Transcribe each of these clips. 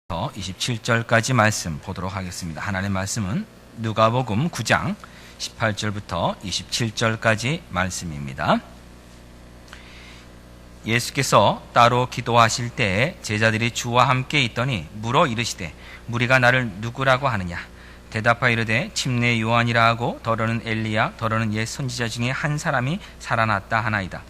27절까지 말씀 보도록 하겠습니다. 하나님의 말씀은 누가복음 9장 18절부터 27절까지 말씀입니다. 예수께서 따로 기도하실 때에 제자들이 주와 함께 있더니 물어 이르시되 무리가 나를 누구라고 하느냐? 대답하여 이르되 침례 요한이라 하고 더러는 엘리야 더러는 옛 선지자 중에 한 사람이 살아났다 하나이다.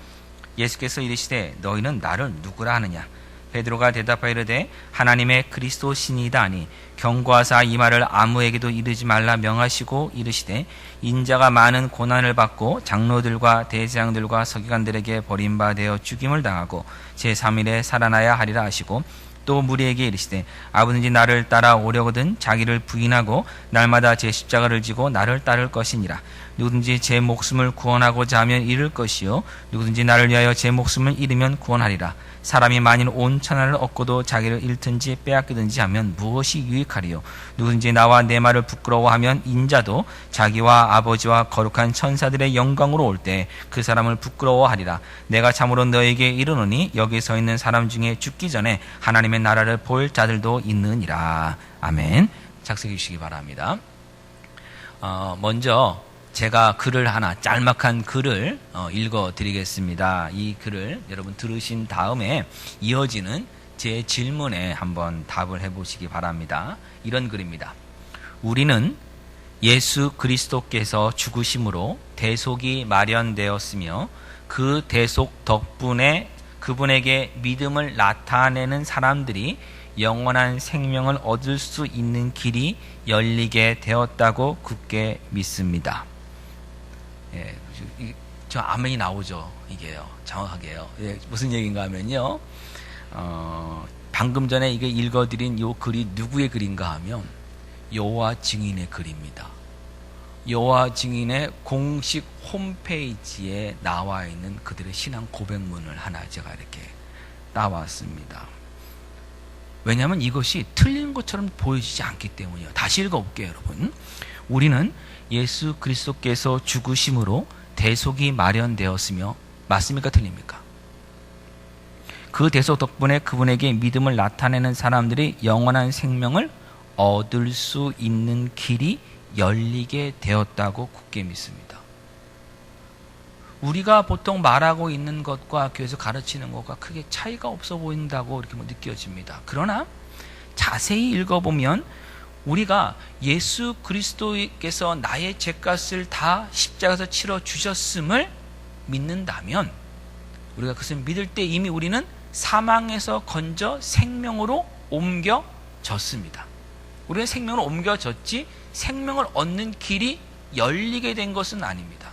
예수께서 이르시되 너희는 나를 누구라 하느냐? 베드로가 대답하여 이르되 하나님의 그리스도시니이다 하니 경고하사 이 말을 아무에게도 이르지 말라 명하시고 이르시되 인자가 많은 고난을 받고 장로들과 대제장들과 서기관들에게 버림받아 죽임을 당하고 제3일에 살아나야 하리라 하시고 또 무리에게 이르시되 아버든지 나를 따라오려거든 자기를 부인하고 날마다 제 십자가를 지고 나를 따를 것이니라. 누구든지 제 목숨을 구원하고자 하면 잃을 것이요 누구든지 나를 위하여 제 목숨을 잃으면 구원하리라. 사람이 만일 온 천하를 얻고도 자기를 잃든지 빼앗기든지 하면 무엇이 유익하리요? 누구든지 나와 내 말을 부끄러워하면 인자도 자기와 아버지와 거룩한 천사들의 영광으로 올 때 그 사람을 부끄러워하리라. 내가 참으로 너에게 이르노니 여기 서 있는 사람 중에 죽기 전에 하나님의 나라를 볼 자들도 있느니라. 아멘. 작성해 주시기 바랍니다. 먼저 제가 글을 하나 짤막한 글을 읽어드리겠습니다. 이 글을 여러분 들으신 다음에 이어지는 제 질문에 한번 답을 해보시기 바랍니다. 이런 글입니다. 우리는 예수 그리스도께서 죽으심으로 대속이 마련되었으며 그 대속 덕분에 그분에게 믿음을 나타내는 사람들이 영원한 생명을 얻을 수 있는 길이 열리게 되었다고 굳게 믿습니다. 예, 저 아멘이 나오죠. 이게요, 정확하게요. 예, 무슨 얘기인가 하면요, 방금 전에 이게 읽어드린 요 글이 누구의 글인가 하면 여호와 증인의 글입니다. 여호와 증인의 공식 홈페이지에 나와 있는 그들의 신앙 고백문을 하나 제가 이렇게 따왔습니다. 왜냐하면 이것이 틀린 것처럼 보여지지 않기 때문이에요. 다시 읽어볼게요, 여러분. 우리는 예수 그리스도께서 죽으심으로 대속이 마련되었으며, 맞습니까? 틀립니까? 그 대속 덕분에 그분에게 믿음을 나타내는 사람들이 영원한 생명을 얻을 수 있는 길이 열리게 되었다고 굳게 믿습니다. 우리가 보통 말하고 있는 것과 교회에서 가르치는 것과 크게 차이가 없어 보인다고 이렇게 느껴집니다. 그러나 자세히 읽어보면 우리가 예수 그리스도께서 나의 죄값을 다 십자가에서 치러 주셨음을 믿는다면, 우리가 그것을 믿을 때 이미 우리는 사망에서 건져 생명으로 옮겨졌습니다. 우리는 생명으로 옮겨졌지 생명을 얻는 길이 열리게 된 것은 아닙니다.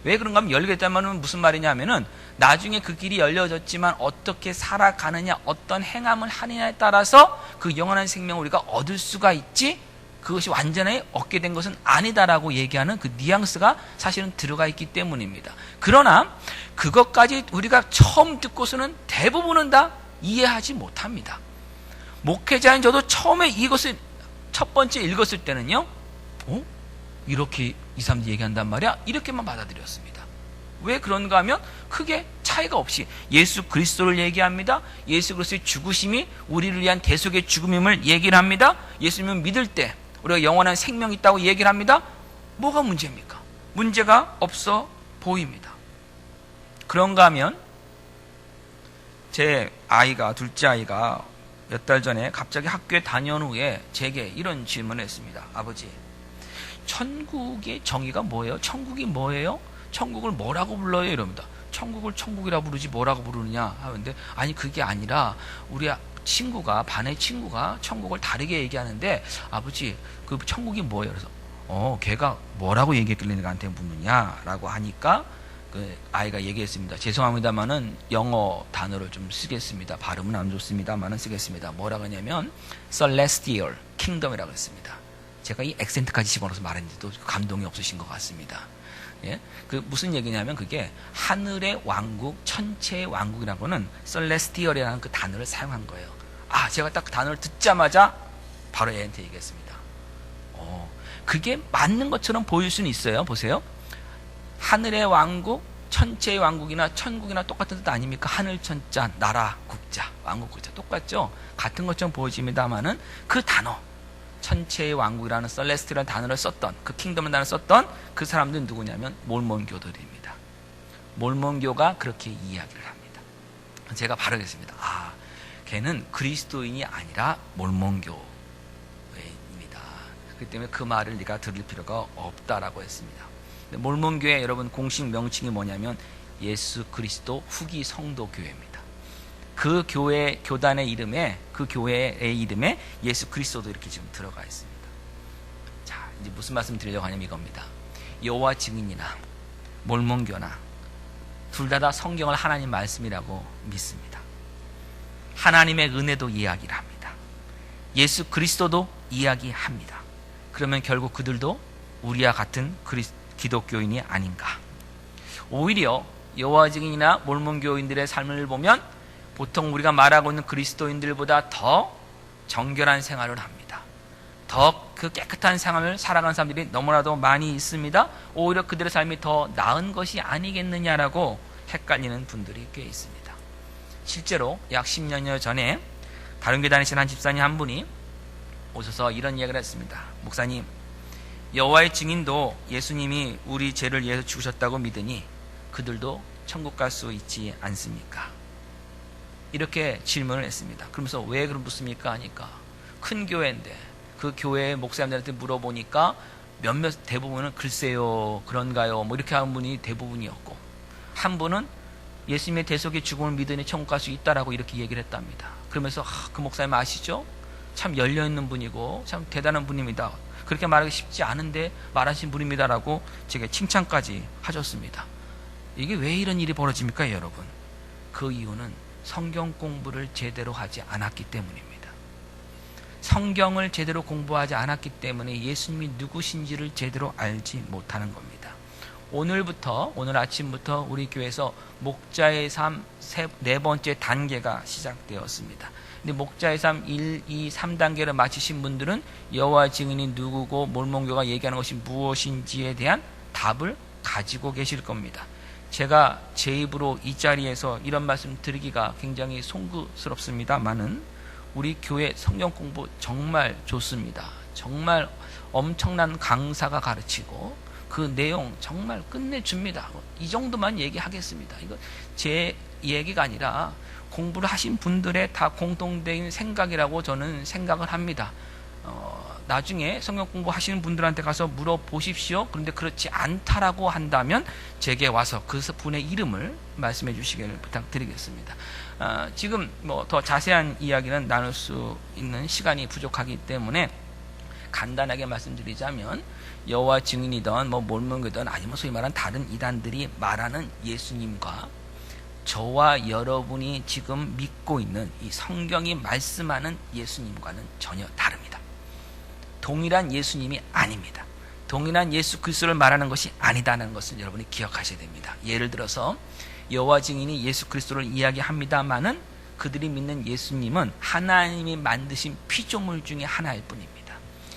왜 그런가 하면 열리게 됐다면 무슨 말이냐 하면은 나중에 그 길이 열려졌지만 어떻게 살아가느냐, 어떤 행함을 하느냐에 따라서 그 영원한 생명을 우리가 얻을 수가 있지, 그것이 완전히 얻게 된 것은 아니다라고 얘기하는 그 뉘앙스가 사실은 들어가 있기 때문입니다. 그러나 그것까지 우리가 처음 듣고서는 대부분은 다 이해하지 못합니다. 목회자인 저도 처음에 이것을 첫 번째 읽었을 때는요, 이렇게 이 사람들이 얘기한단 말이야? 이렇게만 받아들였습니다. 왜 그런가 하면 크게 차이가 없이 예수 그리스도를 얘기합니다. 예수 그리스도의 죽으심이 우리를 위한 대속의 죽음임을 얘기를 합니다. 예수님을 믿을 때 우리가 영원한 생명이 있다고 얘기를 합니다. 뭐가 문제입니까? 문제가 없어 보입니다. 그런가 하면 제 아이가, 둘째 아이가 몇 달 전에 갑자기 학교에 다녀온 후에 제게 이런 질문을 했습니다. 아버지, 천국의 정의가 뭐예요? 천국이 뭐예요? 천국을 뭐라고 불러요? 이럽니다. 천국을 천국이라 부르지 뭐라고 부르느냐 하는데, 아니 그게 아니라 우리 친구가, 반의 친구가 천국을 다르게 얘기하는데 아버지 그 천국이 뭐예요? 그래서 걔가 뭐라고 얘기했길래 나한테 묻느냐라고 하니까 그 아이가 얘기했습니다. 죄송합니다만은 영어 단어를 좀 쓰겠습니다. 발음은 안 좋습니다만은 쓰겠습니다. 뭐라고 하냐면 celestial kingdom이라고 했습니다. 제가 이 액센트까지 집어넣어서 말했는데도 감동이 없으신 것 같습니다. 예? 그 무슨 얘기냐면 그게 하늘의 왕국, 천체의 왕국이라고는 celestial이라는 그 단어를 사용한 거예요. 제가 딱 그 단어를 듣자마자 바로 애한테 얘기했습니다. 그게 맞는 것처럼 보일 수는 있어요. 보세요. 하늘의 왕국, 천체의 왕국이나 천국이나 똑같은 뜻 아닙니까? 하늘 천자, 나라, 국자, 왕국 국자 똑같죠? 같은 것처럼 보여집니다만은 그 단어, 천체의 왕국이라는 셀레스티라는 단어를 썼던, 그 킹덤이라는 단어를 썼던 그 사람들은 누구냐면 몰몬교들입니다. 몰몬교가 그렇게 이야기를 합니다. 제가 바르겠습니다. 걔는 그리스도인이 아니라 몰몬교입니다. 그렇기 때문에 그 말을 네가 들을 필요가 없다라고 했습니다. 몰몬교의 여러분 공식 명칭이 뭐냐면 예수 그리스도 후기 성도 교회입니다. 그 교회 교단의 이름에, 그 교회의 이름에 예수 그리스도도 이렇게 지금 들어가 있습니다. 자, 이제 무슨 말씀 드리려고 하냐면 이겁니다. 여호와 증인이나 몰몬교나 둘 다 성경을 하나님 말씀이라고 믿습니다. 하나님의 은혜도 이야기를 합니다. 예수 그리스도도 이야기합니다. 그러면 결국 그들도 우리와 같은 기독교인이 아닌가. 오히려 여호와 증인이나 몰몬교인들의 삶을 보면 보통 우리가 말하고 있는 그리스도인들보다 더 정결한 생활을 합니다. 더 그 깨끗한 생활을 살아가는 사람들이 너무나도 많이 있습니다. 오히려 그들의 삶이 더 나은 것이 아니겠느냐라고 헷갈리는 분들이 꽤 있습니다. 실제로 약 10년여 전에 다른 교회 다니시는 한 집사님 한 분이 오셔서 이런 이야기를 했습니다. 목사님, 여호와의 증인도 예수님이 우리 죄를 위해서 죽으셨다고 믿으니 그들도 천국 갈 수 있지 않습니까? 이렇게 질문을 했습니다. 그러면서 왜 그럼 묻습니까? 하니까 큰 교회인데 그 교회 목사님들한테 물어보니까 대부분은 글쎄요, 그런가요? 뭐 이렇게 하는 분이 대부분이었고, 한 분은 예수님의 대속의 죽음을 믿으니 천국 갈 수 있다라고 이렇게 얘기를 했답니다. 그러면서 그 목사님 아시죠? 참 열려있는 분이고 참 대단한 분입니다. 그렇게 말하기 쉽지 않은데 말하신 분입니다라고 제가 칭찬까지 하셨습니다. 이게 왜 이런 일이 벌어집니까, 여러분? 그 이유는 성경 공부를 제대로 하지 않았기 때문입니다. 성경을 제대로 공부하지 않았기 때문에 예수님이 누구신지를 제대로 알지 못하는 겁니다. 오늘 아침부터 우리 교회에서 목자의 삶 네 번째 단계가 시작되었습니다. 근데 목자의 삶 1, 2, 3단계를 마치신 분들은 여호와 증인이 누구고 몰몬교가 얘기하는 것이 무엇인지에 대한 답을 가지고 계실 겁니다. 제가 제 입으로 이 자리에서 이런 말씀 드리기가 굉장히 송구스럽습니다만은 우리 교회 성경 공부 정말 좋습니다. 정말 엄청난 강사가 가르치고 그 내용 정말 끝내줍니다. 이 정도만 얘기하겠습니다. 이거 제 얘기가 아니라 공부를 하신 분들의 다 공통된 생각이라고 저는 생각을 합니다. 나중에 성경 공부하시는 분들한테 가서 물어보십시오. 그런데 그렇지 않다라고 한다면 제게 와서 그 분의 이름을 말씀해 주시기를 부탁드리겠습니다. 지금 뭐 더 자세한 이야기는 나눌 수 있는 시간이 부족하기 때문에 간단하게 말씀드리자면 여호와 증인이든 뭐 몰몬교든 아니면 소위 말하는 다른 이단들이 말하는 예수님과 저와 여러분이 지금 믿고 있는 이 성경이 말씀하는 예수님과는 전혀 다릅니다. 동일한 예수님이 아닙니다. 동일한 예수 그리스도를 말하는 것이 아니다는 것을 여러분이 기억하셔야 됩니다. 예를 들어서 여호와 증인이 예수 그리스도를 이야기합니다마는 그들이 믿는 예수님은 하나님이 만드신 피조물 중에 하나일 뿐입니다.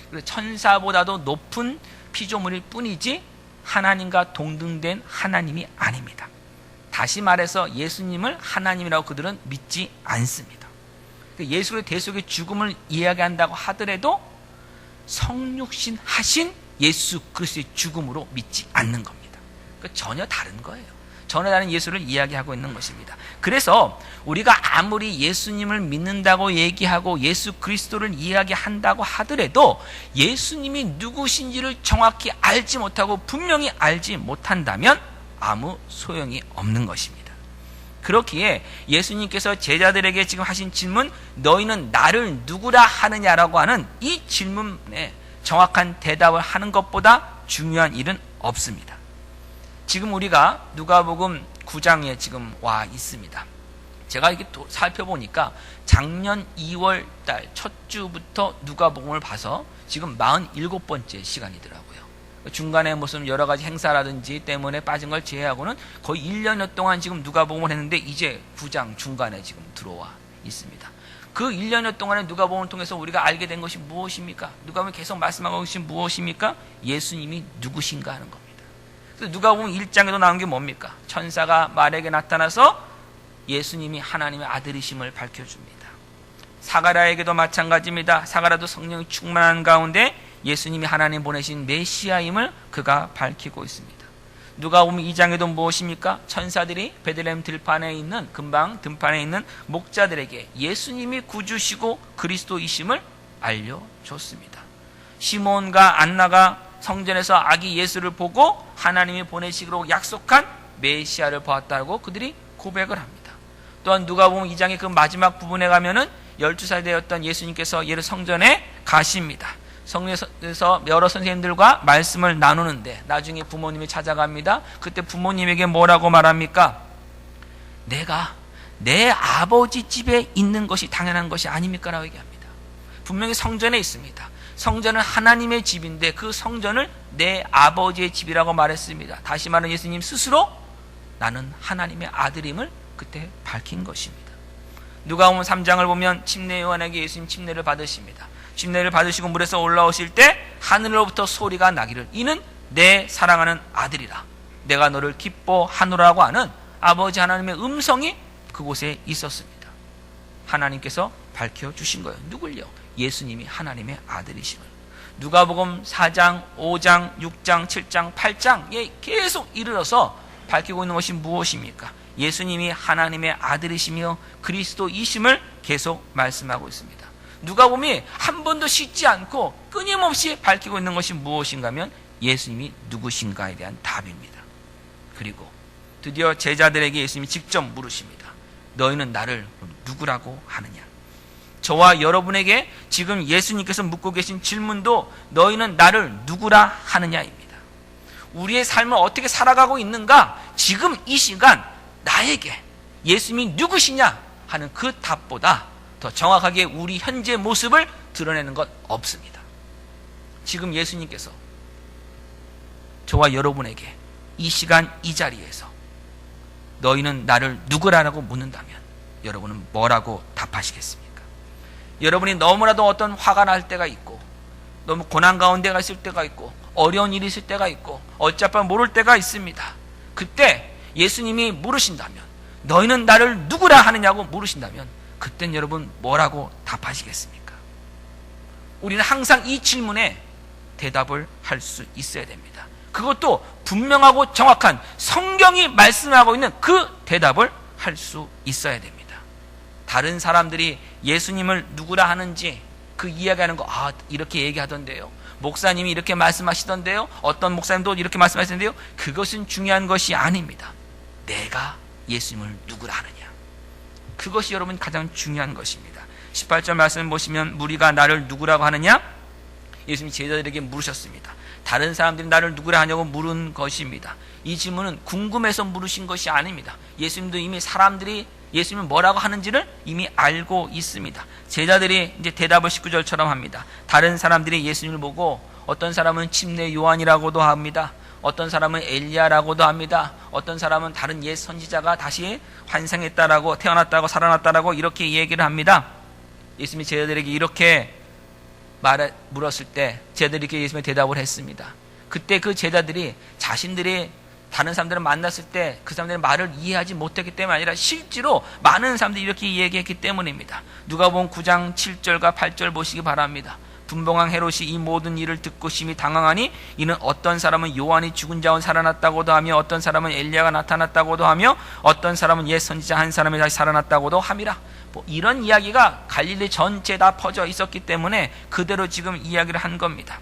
그래서 천사보다도 높은 피조물일 뿐이지 하나님과 동등된 하나님이 아닙니다. 다시 말해서 예수님을 하나님이라고 그들은 믿지 않습니다. 예수의 대속의 죽음을 이야기한다고 하더라도 성육신 하신 예수 그리스도의 죽음으로 믿지 않는 겁니다. 전혀 다른 거예요. 전혀 다른 예수를 이야기하고 있는 것입니다. 그래서 우리가 아무리 예수님을 믿는다고 얘기하고 예수 그리스도를 이야기한다고 하더라도 예수님이 누구신지를 정확히 알지 못하고 분명히 알지 못한다면 아무 소용이 없는 것입니다. 그렇기에 예수님께서 제자들에게 지금 하신 질문, 너희는 나를 누구라 하느냐라고 하는 이 질문에 정확한 대답을 하는 것보다 중요한 일은 없습니다. 지금 우리가 누가복음 9장에 지금 와 있습니다. 제가 이렇게 살펴보니까 작년 2월 달 첫 주부터 누가복음을 봐서 지금 47번째 시간이더라고요. 중간에 무슨 여러 가지 행사라든지 때문에 빠진 걸 제외하고는 거의 1년여 동안 지금 누가복음을 했는데 이제 9장 중간에 지금 들어와 있습니다. 그 1년여 동안에 누가복음을 통해서 우리가 알게 된 것이 무엇입니까? 누가복음이 계속 말씀하고 계신 무엇입니까? 예수님이 누구신가 하는 겁니다. 누가복음 1장에도 나온 게 뭡니까? 천사가 마리아에게 나타나서 예수님이 하나님의 아들이심을 밝혀줍니다. 사가랴에게도 마찬가지입니다. 사가랴도 성령이 충만한 가운데 예수님이 하나님 보내신 메시아임을 그가 밝히고 있습니다. 누가복음 2장에도 무엇입니까? 천사들이 베들레헴 들판에 있는, 금방 들판에 있는 목자들에게 예수님이 구주시고 그리스도이심을 알려줬습니다. 시몬과 안나가 성전에서 아기 예수를 보고 하나님이 보내시기로 약속한 메시아를 보았다고 그들이 고백을 합니다. 또한 누가복음 2장의 그 마지막 부분에 가면은 12살 되었던 예수님께서 예루 성전에 가십니다. 성전에서 여러 선생님들과 말씀을 나누는데 나중에 부모님이 찾아갑니다. 그때 부모님에게 뭐라고 말합니까? 내가 내 아버지 집에 있는 것이 당연한 것이 아닙니까? 라고 얘기합니다. 분명히 성전에 있습니다. 성전은 하나님의 집인데 그 성전을 내 아버지의 집이라고 말했습니다. 다시 말하면 예수님 스스로 나는 하나님의 아들임을 그때 밝힌 것입니다. 누가복음 3장을 보면 침례 요한에게 예수님 침례를 받으십니다. 침례를 받으시고 물에서 올라오실 때 하늘로부터 소리가 나기를 이는 내 사랑하는 아들이라 내가 너를 기뻐하노라고 하는 아버지 하나님의 음성이 그곳에 있었습니다. 하나님께서 밝혀주신 거예요. 누굴요? 예수님이 하나님의 아들이심을. 누가복음 4장, 5장, 6장, 7장, 8장에 계속 이르러서 밝히고 있는 것이 무엇입니까? 예수님이 하나님의 아들이시며 그리스도이심을 계속 말씀하고 있습니다. 누가복음이 한 번도 쉬지 않고 끊임없이 밝히고 있는 것이 무엇인가 하면 예수님이 누구신가에 대한 답입니다. 그리고 드디어 제자들에게 예수님이 직접 물으십니다. 너희는 나를 누구라고 하느냐? 저와 여러분에게 지금 예수님께서 묻고 계신 질문도 너희는 나를 누구라 하느냐입니다. 우리의 삶을 어떻게 살아가고 있는가? 지금 이 시간 나에게 예수님이 누구시냐 하는 그 답보다 더 정확하게 우리 현재 모습을 드러내는 것 없습니다. 지금 예수님께서 저와 여러분에게 이 시간 이 자리에서 너희는 나를 누구라고 묻는다면 여러분은 뭐라고 답하시겠습니까? 여러분이 너무나도 어떤 화가 날 때가 있고 너무 고난 가운데가 있을 때가 있고 어려운 일이 있을 때가 있고 어찌할까 모를 때가 있습니다. 그때 예수님이 물으신다면 너희는 나를 누구라 하느냐고 물으신다면 그땐 여러분 뭐라고 답하시겠습니까? 우리는 항상 이 질문에 대답을 할 수 있어야 됩니다. 그것도 분명하고 정확한 성경이 말씀하고 있는 그 대답을 할 수 있어야 됩니다. 다른 사람들이 예수님을 누구라 하는지 그 이야기하는 거 이렇게 얘기하던데요. 목사님이 이렇게 말씀하시던데요. 어떤 목사님도 이렇게 말씀하시던데요. 그것은 중요한 것이 아닙니다. 내가 예수님을 누구라 하느냐. 그것이 여러분 가장 중요한 것입니다. 18절 말씀을 보시면 무리가 나를 누구라고 하느냐? 예수님이 제자들에게 물으셨습니다. 다른 사람들이 나를 누구라 하냐고 물은 것입니다. 이 질문은 궁금해서 물으신 것이 아닙니다. 예수님도 이미 사람들이 예수님이 뭐라고 하는지를 이미 알고 있습니다. 제자들이 이제 대답을 19절처럼 합니다. 다른 사람들이 예수님을 보고 어떤 사람은 침례 요한이라고도 합니다. 어떤 사람은 엘리야라고도 합니다. 어떤 사람은 다른 옛 선지자가 다시 환생했다라고 태어났다고 살아났다라고 이렇게 얘기를 합니다. 예수님이 제자들에게 이렇게 물었을 때 제자들이 이렇게 예수님의 대답을 했습니다. 그때 그 제자들이 자신들이 다른 사람들을 만났을 때 그 사람들의 말을 이해하지 못했기 때문이 아니라 실제로 많은 사람들이 이렇게 얘기했기 때문입니다. 누가복음 9장 7절과 8절 보시기 바랍니다. 분봉왕 헤롯이 이 모든 일을 듣고 심히 당황하니 이는 어떤 사람은 요한이 죽은 자원 살아났다고도 하며 어떤 사람은 엘리야가 나타났다고도 하며 어떤 사람은 옛 선지자 한 사람이 다시 살아났다고도 함이라. 이런 이야기가 갈릴리 전체에 다 퍼져 있었기 때문에 그대로 지금 이야기를 한 겁니다.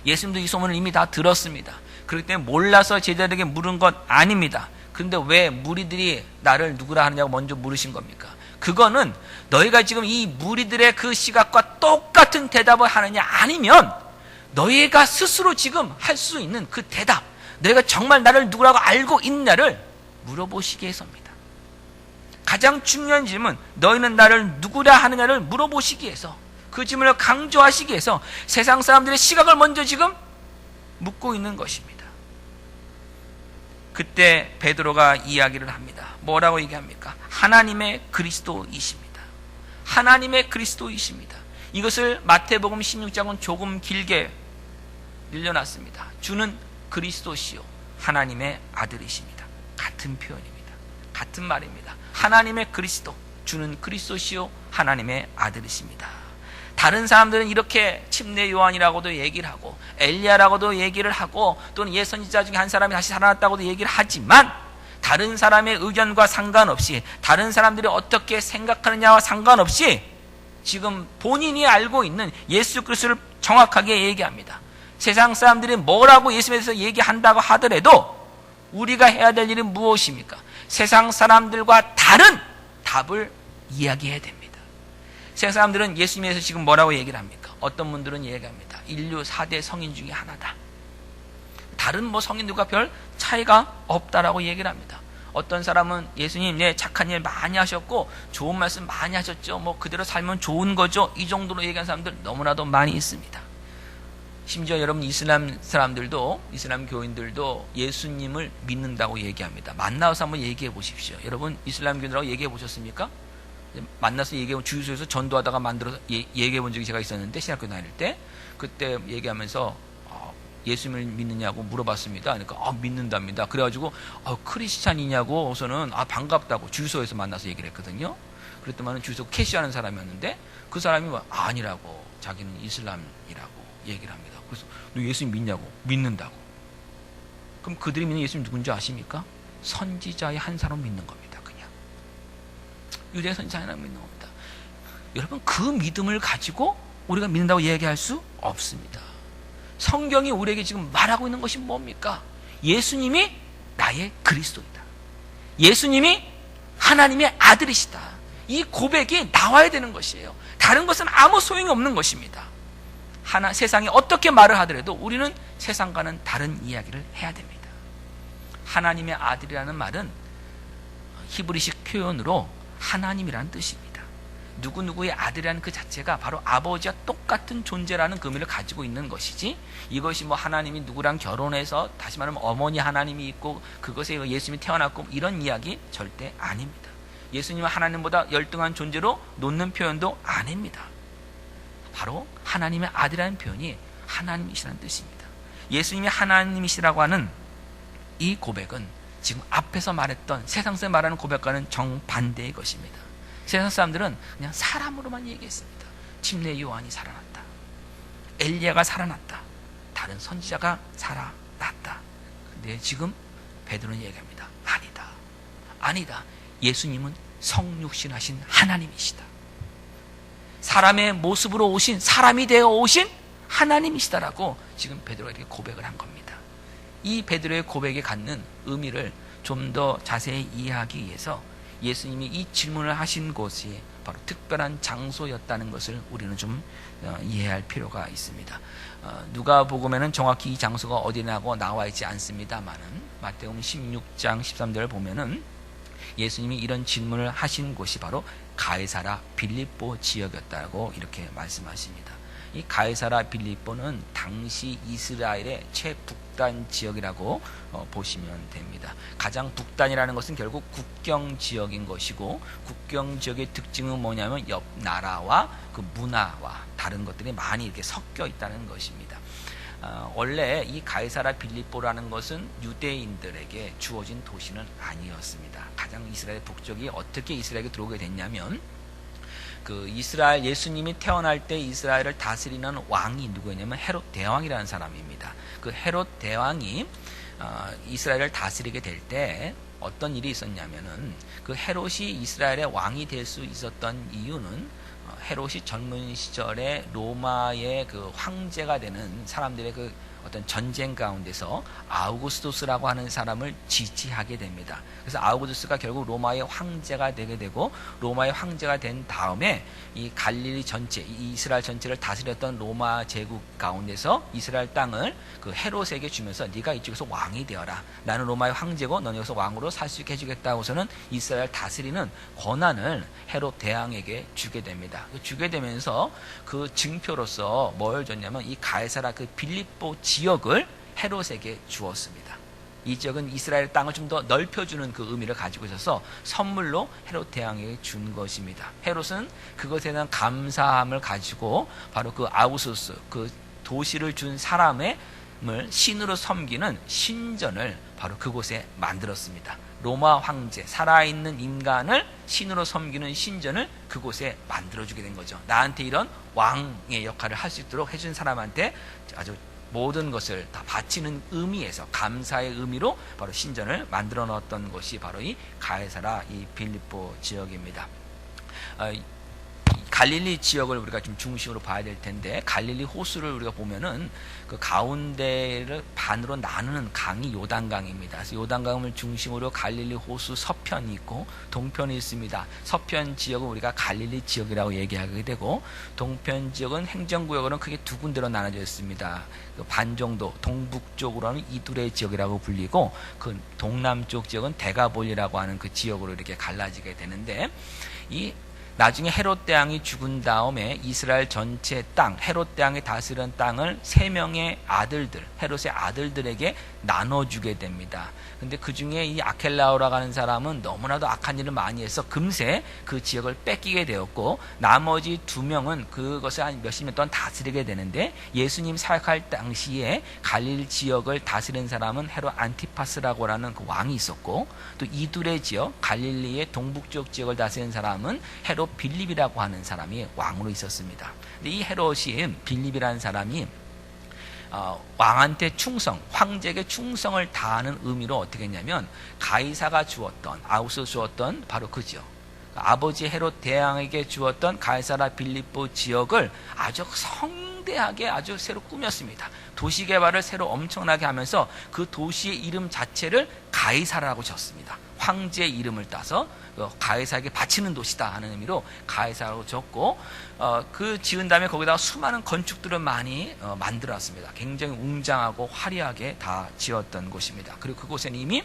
예수님도 이 소문을 이미 다 들었습니다. 그렇기 때문에 몰라서 제자들에게 물은 것 아닙니다. 그런데 왜 무리들이 나를 누구라 하느냐고 먼저 물으신 겁니까? 그거는 너희가 지금 이 무리들의 그 시각과 똑같은 대답을 하느냐 아니면 너희가 스스로 지금 할 수 있는 그 대답, 너희가 정말 나를 누구라고 알고 있느냐를 물어보시기 위해서입니다. 가장 중요한 질문, 너희는 나를 누구라 하느냐를 물어보시기 위해서, 그 질문을 강조하시기 위해서 세상 사람들의 시각을 먼저 지금 묻고 있는 것입니다. 그때 베드로가 이야기를 합니다. 뭐라고 얘기합니까? 하나님의 그리스도이십니다. 하나님의 그리스도이십니다. 이것을 마태복음 16장은 조금 길게 늘려놨습니다. 주는 그리스도시요 하나님의 아들이십니다. 같은 표현입니다. 같은 말입니다. 하나님의 그리스도, 주는 그리스도시요 하나님의 아들이십니다. 다른 사람들은 이렇게 침례 요한이라고도 얘기를 하고 엘리야라고도 얘기를 하고 또는 옛 선지자 중에 한 사람이 다시 살아났다고도 얘기를 하지만 다른 사람의 의견과 상관없이 다른 사람들이 어떻게 생각하느냐와 상관없이 지금 본인이 알고 있는 예수 그리스도를 정확하게 얘기합니다. 세상 사람들이 뭐라고 예수에 대해서 얘기한다고 하더라도 우리가 해야 될 일은 무엇입니까? 세상 사람들과 다른 답을 이야기해야 됩니다. 세상 사람들은 예수님에 대해서 지금 뭐라고 얘기를 합니까? 어떤 분들은 얘기합니다. 인류 4대 성인 중에 하나다. 다른 뭐 성인들과 별 차이가 없다라고 얘기를 합니다. 어떤 사람은 예수님 착한 일 많이 하셨고 좋은 말씀 많이 하셨죠. 뭐 그대로 살면 좋은 거죠. 이 정도로 얘기하는 사람들 너무나도 많이 있습니다. 심지어 여러분 이슬람 사람들도 이슬람 교인들도 예수님을 믿는다고 얘기합니다. 만나서 한번 얘기해 보십시오. 여러분 이슬람 교인들하고 얘기해 보셨습니까? 만나서 얘기해 주유소에서 전도하다가 만들어서 얘기해 본 적이 제가 있었는데 신학교 다닐 때 그때 얘기하면서 예수님을 믿느냐고 물어봤습니다. 그러니까 믿는답니다. 그래가지고 크리스찬이냐고 우선은 반갑다고 주유소에서 만나서 얘기를 했거든요. 그랬더니 주유소 캐시하는 사람이었는데 그 사람이 아니라고 자기는 이슬람이라고 얘기를 합니다. 그래서 너 예수님 믿냐고 믿는다고. 그럼 그들이 믿는 예수님 누군지 아십니까? 선지자의 한 사람 믿는 겁니다. 그냥 유대 선지자 하나 믿는 겁니다. 여러분 그 믿음을 가지고 우리가 믿는다고 얘기할 수 없습니다. 성경이 우리에게 지금 말하고 있는 것이 뭡니까? 예수님이 나의 그리스도이다. 예수님이 하나님의 아들이시다. 이 고백이 나와야 되는 것이에요. 다른 것은 아무 소용이 없는 것입니다. 세상이 어떻게 말을 하더라도 우리는 세상과는 다른 이야기를 해야 됩니다. 하나님의 아들이라는 말은 히브리식 표현으로 하나님이라는 뜻입니다. 누구누구의 아들이라는 그 자체가 바로 아버지와 똑같은 존재라는 의미를 가지고 있는 것이지, 이것이 뭐 하나님이 누구랑 결혼해서 다시 말하면 어머니 하나님이 있고 그것에 예수님이 태어났고 이런 이야기 절대 아닙니다. 예수님은 하나님보다 열등한 존재로 놓는 표현도 아닙니다. 바로 하나님의 아들이라는 표현이 하나님이시라는 뜻입니다. 예수님이 하나님이시라고 하는 이 고백은 지금 앞에서 말했던 세상에서 말하는 고백과는 정반대의 것입니다. 세상 사람들은 그냥 사람으로만 얘기했습니다. 침례 요한이 살아났다. 엘리야가 살아났다. 다른 선지자가 살아났다. 근데 지금 베드로는 얘기합니다. 아니다. 아니다. 예수님은 성육신하신 하나님이시다. 사람의 모습으로 오신, 사람이 되어 오신 하나님이시다라고 지금 베드로가 이렇게 고백을 한 겁니다. 이 베드로의 고백에 갖는 의미를 좀 더 자세히 이해하기 위해서 예수님이 이 질문을 하신 곳이 바로 특별한 장소였다는 것을 우리는 좀 이해할 필요가 있습니다. 누가복음에는 정확히 이 장소가 어디냐고 나와 있지 않습니다만은 마태복음 16장 13절을 보면은 예수님이 이런 질문을 하신 곳이 바로 가이사라 빌립보 지역이었다고 이렇게 말씀하십니다. 이 가이사라 빌립보는 당시 이스라엘의 최북단 지역이라고 보시면 됩니다. 가장 북단이라는 것은 결국 국경 지역인 것이고, 국경 지역의 특징은 뭐냐면 옆 나라와 그 문화와 다른 것들이 많이 이렇게 섞여 있다는 것입니다. 원래 이 가이사라 빌립보라는 것은 유대인들에게 주어진 도시는 아니었습니다. 가장 이스라엘 북쪽이 어떻게 이스라엘에 들어오게 됐냐면, 그 이스라엘 예수님이 태어날 때 이스라엘을 다스리는 왕이 누구였냐면 헤롯 대왕이라는 사람입니다. 그 헤롯 대왕이 이스라엘을 다스리게 될 때 어떤 일이 있었냐면은, 그 헤롯이 이스라엘의 왕이 될 수 있었던 이유는 헤롯이 젊은 시절에 로마의 그 황제가 되는 사람들의 그 어떤 전쟁 가운데서 아우구스투스라고 하는 사람을 지지하게 됩니다. 그래서 아우구스투스가 결국 로마의 황제가 되게 되고, 로마의 황제가 된 다음에 이 갈릴리 전체, 이 이스라엘 전체를 다스렸던 로마 제국 가운데서 이스라엘 땅을 그 헤롯에게 주면서 네가 이쪽에서 왕이 되어라. 나는 로마의 황제고 너는 여기서 왕으로 살 수 있게 해주겠다고서는 이스라엘 다스리는 권한을 헤롯 대왕에게 주게 됩니다. 주게 되면서 그 증표로서 뭘 줬냐면 이 가이사라 그 빌립보 지역을 헤롯에게 주었습니다. 이 지역은 이스라엘 땅을 좀 더 넓혀주는 그 의미를 가지고 있어서 선물로 헤롯 대왕에게 준 것입니다. 헤롯은 그것에 대한 감사함을 가지고 바로 그 아우구스투스, 그 도시를 준 사람의 신으로 섬기는 신전을 바로 그곳에 만들었습니다. 로마 황제, 살아있는 인간을 신으로 섬기는 신전을 그곳에 만들어주게 된 거죠. 나한테 이런 왕의 역할을 할 수 있도록 해준 사람한테 아주 모든 것을 다 바치는 의미에서, 감사의 의미로 바로 신전을 만들어 놓았던 것이 바로 이 가이사라 이 빌립보 지역입니다. 갈릴리 지역을 우리가 좀 중심으로 봐야 될 텐데, 갈릴리 호수를 우리가 보면은 그 가운데를 반으로 나누는 강이 요단강입니다. 그래서 요단강을 중심으로 갈릴리 호수 서편이 있고 동편이 있습니다. 서편 지역은 우리가 갈릴리 지역이라고 얘기하게 되고, 동편 지역은 행정구역으로는 크게 두 군데로 나눠져 있습니다. 그 반 정도 동북쪽으로는 이두레 지역이라고 불리고, 그 동남쪽 지역은 데가볼이라고 하는 그 지역으로 이렇게 갈라지게 되는데, 이 나중에 헤롯 대왕이 죽은 다음에 이스라엘 전체 땅, 헤롯 대왕이 다스리는 땅을 3명의 아들들, 헤롯의 아들들에게 나눠주게 됩니다. 근데 그 중에 이 아켈라오라고 하는 사람은 너무나도 악한 일을 많이 해서 금세 그 지역을 뺏기게 되었고, 나머지 2명은 그것을 한 몇십 년 동안 다스리게 되는데, 예수님 사역할 당시에 갈릴 지역을 다스리는 사람은 헤롯 안티파스라고 하는 그 왕이 있었고, 또 이두레 지역, 갈릴리의 동북쪽 지역을 다스리는 사람은 헤롯 빌립이라고 하는 사람이 왕으로 있었습니다. 근데 이 헤롯이, 빌립이라는 사람이 왕한테 충성, 황제에게 충성을 다하는 의미로 어떻게 했냐면, 가이사가 주었던, 아우스 주었던 바로 그 지역, 아버지 헤롯 대왕에게 주었던 가이사라 빌립보 지역을 아주 성대하게 아주 새로 꾸몄습니다. 도시 개발을 새로 엄청나게 하면서 그 도시의 이름 자체를 가이사라고 졌습니다. 황제의 이름을 따서 가이사에게 바치는 도시다 하는 의미로 가이사라고 적고, 그 지은 다음에 거기다가 수많은 건축들을 많이 만들었습니다. 굉장히 웅장하고 화려하게 다 지었던 곳입니다. 그리고 그곳에는 이미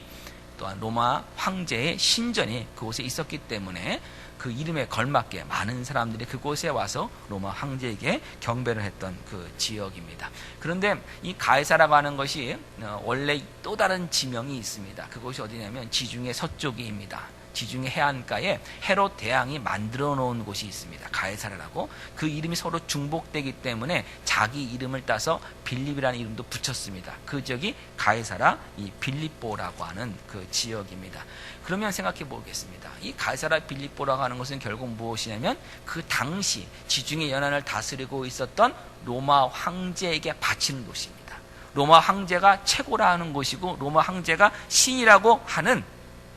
또한 로마 황제의 신전이 그곳에 있었기 때문에 그 이름에 걸맞게 많은 사람들이 그곳에 와서 로마 황제에게 경배를 했던 그 지역입니다. 그런데 이 가이사라고 하는 것이 원래 또 다른 지명이 있습니다. 그곳이 어디냐면 지중해 서쪽입니다. 지중해 해안가에 헤롯 대왕이 만들어 놓은 곳이 있습니다. 가이사라라고. 그 이름이 서로 중복되기 때문에 자기 이름을 따서 빌립이라는 이름도 붙였습니다. 그 지역이 가이사라 이 빌립보라고 하는 그 지역입니다. 그러면 생각해 보겠습니다. 이 가이사라 빌립보라고 하는 것은 결국 무엇이냐면, 그 당시 지중해 연안을 다스리고 있었던 로마 황제에게 바치는 곳입니다. 로마 황제가 최고라는 곳이고, 로마 황제가 신이라고 하는